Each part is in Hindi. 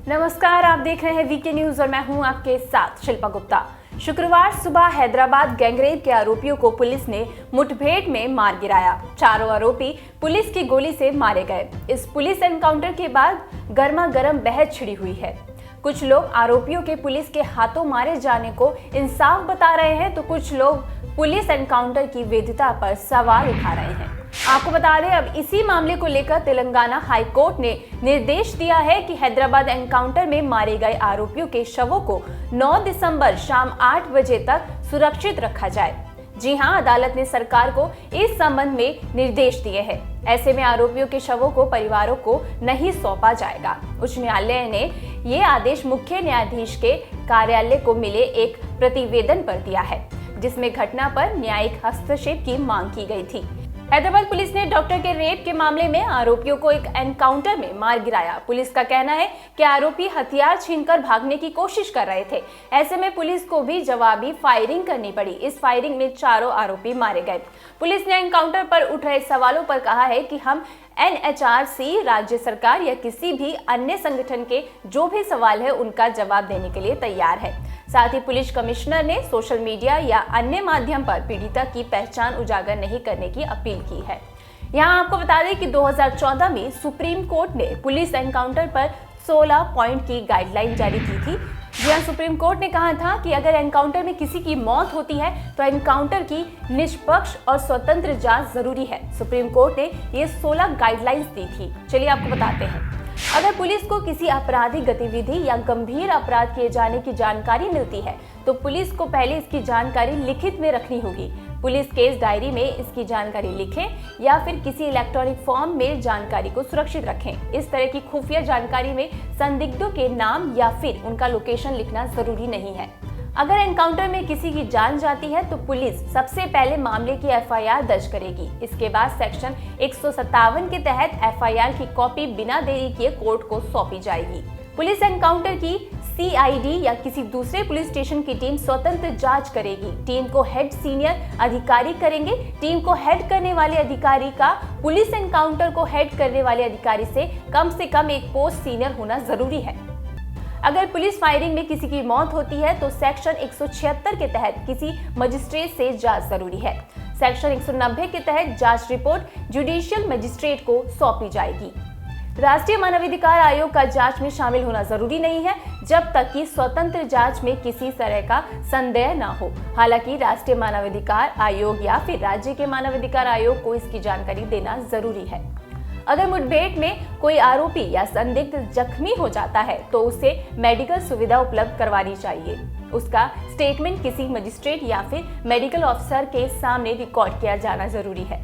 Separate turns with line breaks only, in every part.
नमस्कार, आप देख रहे हैं वीके न्यूज और मैं हूं आपके साथ शिल्पा गुप्ता। शुक्रवार सुबह हैदराबाद गैंगरेप के आरोपियों को पुलिस ने मुठभेड़ में मार गिराया। चारों आरोपी पुलिस की गोली से मारे गए। इस पुलिस एनकाउंटर के बाद गर्मा गर्म बहस छिड़ी हुई है। कुछ लोग आरोपियों के पुलिस के हाथों मारे जाने को इंसाफ बता रहे हैं, तो कुछ लोग पुलिस एनकाउंटर की वैधता पर सवाल उठा रहे हैं। आपको बता दें, अब इसी मामले को लेकर तेलंगाना हाई कोर्ट ने निर्देश दिया है कि हैदराबाद एनकाउंटर में मारे गए आरोपियों के शवों को 9 दिसंबर शाम 8 बजे तक सुरक्षित रखा जाए। जी हां, अदालत ने सरकार को इस संबंध में निर्देश दिए हैं। ऐसे में आरोपियों के शवों को परिवारों को नहीं सौंपा जाएगा। उच्च न्यायालय ने ये आदेश मुख्य न्यायाधीश के कार्यालय को मिले एक प्रतिवेदन पर दिया है, जिसमें घटना पर न्यायिक हस्तक्षेप की मांग की गई थी। हैदराबाद पुलिस ने डॉक्टर के रेप के मामले में आरोपियों को एक एनकाउंटर में मार गिराया। पुलिस का कहना है कि आरोपी हथियार छीनकर भागने की कोशिश कर रहे थे। ऐसे में पुलिस को भी जवाबी फायरिंग करनी पड़ी। इस फायरिंग में चारों आरोपी मारे गए। पुलिस ने एनकाउंटर पर उठ रहे सवालों पर कहा है कि हम NHRC, राज्य सरकार या किसी भी अन्य संगठन के जो भी सवाल है उनका जवाब देने के लिए तैयार है। साथ ही पुलिस कमिश्नर ने सोशल मीडिया या अन्य माध्यम पर पीड़िता की पहचान उजागर नहीं करने की अपील की है। यहाँ आपको बता दें कि 2014 में सुप्रीम कोर्ट ने पुलिस एनकाउंटर पर 16 पॉइंट की गाइडलाइन जारी की थी। जहां सुप्रीम कोर्ट ने कहा था कि अगर एनकाउंटर में किसी की मौत होती है तो एनकाउंटर की निष्पक्ष और स्वतंत्र जांच जरूरी है। सुप्रीम कोर्ट ने ये 16 गाइडलाइंस दी थी। चलिए आपको बताते हैं। अगर पुलिस को किसी आपराधिक गतिविधि या गंभीर अपराध किए जाने की जानकारी मिलती है तो पुलिस को पहले इसकी जानकारी लिखित में रखनी होगी। पुलिस केस डायरी में इसकी जानकारी लिखें या फिर किसी इलेक्ट्रॉनिक फॉर्म में जानकारी को सुरक्षित रखें। इस तरह की खुफिया जानकारी में संदिग्धों के नाम या फिर उनका लोकेशन लिखना जरूरी नहीं है। अगर एनकाउंटर में किसी की जान जाती है तो पुलिस सबसे पहले मामले की FIR दर्ज करेगी। इसके बाद सेक्शन 157 के तहत FIR की कॉपी बिना देरी किए कोर्ट को सौंपी जाएगी। पुलिस एनकाउंटर की CID या किसी दूसरे पुलिस स्टेशन की टीम स्वतंत्र जांच करेगी। टीम को हेड सीनियर अधिकारी करेंगे। टीम को हेड करने वाले अधिकारी का पुलिस एनकाउंटर को हेड करने वाले अधिकारी से कम एक पोस्ट सीनियर होना जरूरी है। अगर पुलिस फायरिंग में किसी की मौत होती है तो सेक्शन 176 के तहत किसी मजिस्ट्रेट से जांच जरूरी है। सेक्शन 190 के तहत जांच रिपोर्ट जुडिशियल मजिस्ट्रेट को सौंपी जाएगी। राष्ट्रीय मानवाधिकार आयोग का जांच में शामिल होना जरूरी नहीं है जब तक कि स्वतंत्र जांच में किसी तरह का संदेह न हो। हालांकि राष्ट्रीय मानवाधिकार आयोग या फिर राज्य के मानवाधिकार आयोग को इसकी जानकारी देना जरूरी है। अगर मुठभेड़ में कोई आरोपी या संदिग्ध जख्मी हो जाता है तो उसे मेडिकल सुविधा उपलब्ध करवानी चाहिए। उसका स्टेटमेंट किसी मजिस्ट्रेट या फिर मेडिकल ऑफिसर के सामने रिकॉर्ड किया जाना जरूरी है।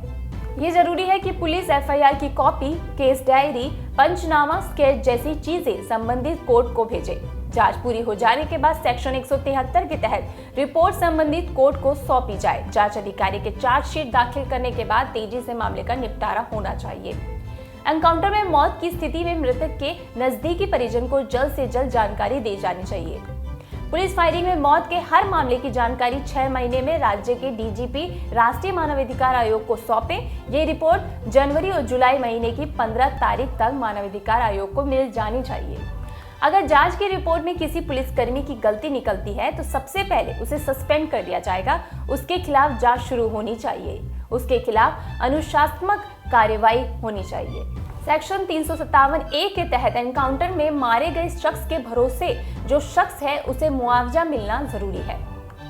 ये जरूरी है कि पुलिस FIR की कॉपी, केस डायरी, पंचनामा, स्केच जैसी चीजें संबंधित कोर्ट को भेजे। जांच पूरी हो जाने के बाद सेक्शन 173 के तहत रिपोर्ट संबंधित कोर्ट को सौंपी जाए। जांच अधिकारी के चार्जशीट दाखिल करने के बाद तेजी से मामले का निपटारा होना चाहिए। एनकाउंटर में मौत की स्थिति में मृतक के नजदीकी परिजन को जल्द से जल्द जानकारी दी जानी चाहिए। पुलिस फायरिंग में मौत के हर मामले की जानकारी 6 महीने में राज्य के DGP राष्ट्रीय मानवाधिकार आयोग को सौंपे। ये रिपोर्ट जनवरी और जुलाई महीने की 15 तारीख तक मानवाधिकार आयोग को मिल जानी चाहिए। अगर जांच की रिपोर्ट में किसी पुलिसकर्मी की गलती निकलती है तो सबसे पहले उसे सस्पेंड कर दिया जाएगा। उसके खिलाफ जांच शुरू होनी चाहिए। उसके खिलाफ अनुशासनात्मक कार्रवाई होनी चाहिए। सेक्शन 357A के तहत एनकाउंटर में मारे गए शख्स के भरोसे जो शख्स है उसे मुआवजा मिलना जरूरी है।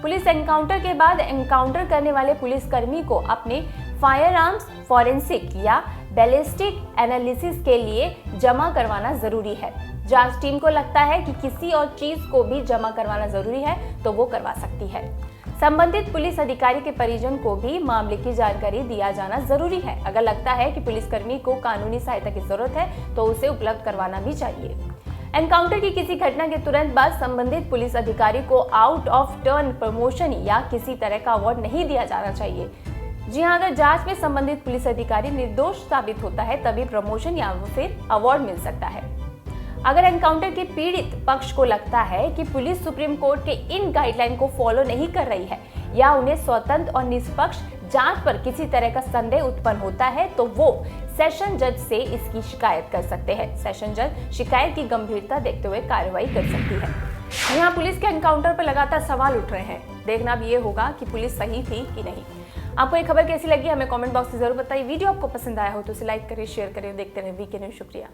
पुलिस एनकाउंटर के बाद एनकाउंटर करने वाले पुलिसकर्मी को अपने फायर आर्म्स फॉरेंसिक या बैलिस्टिक एनालिसिस के लिए जमा करवाना जरूरी है। जांच टीम को लगता है कि किसी और चीज को भी जमा करवाना जरूरी है तो वो करवा सकती है। संबंधित पुलिस अधिकारी के परिजन को भी मामले की जानकारी दिया जाना जरूरी है। अगर लगता है कि पुलिसकर्मी को कानूनी सहायता की जरूरत है तो उसे उपलब्ध करवाना भी चाहिए। एनकाउंटर की किसी घटना के तुरंत बाद संबंधित पुलिस अधिकारी को आउट ऑफ टर्न प्रमोशन या किसी तरह का अवार्ड नहीं दिया जाना चाहिए। जी हाँ, अगर जांच में संबंधित पुलिस अधिकारी निर्दोष साबित होता है तभी प्रमोशन या फिर अवार्ड मिल सकता है। अगर एनकाउंटर के पीड़ित पक्ष को लगता है कि पुलिस सुप्रीम कोर्ट के इन गाइडलाइन को फॉलो नहीं कर रही है या उन्हें स्वतंत्र और निष्पक्ष जांच पर किसी तरह का संदेह उत्पन्न होता है तो वो सेशन जज से इसकी शिकायत कर सकते हैं। सेशन जज शिकायत की गंभीरता देखते हुए कार्रवाई कर सकती है। यहाँ पुलिस के एनकाउंटर पर लगातार सवाल उठ रहे हैं। देखना अब ये होगा कि पुलिस सही थी कि नहीं। आपको ये खबर कैसी लगी हमें कमेंट बॉक्स में जरूर बताइए। वीडियो आपको पसंद आया हो तो इसे लाइक करें, शेयर करें, देखते रहें वीके न्यूज़। शुक्रिया।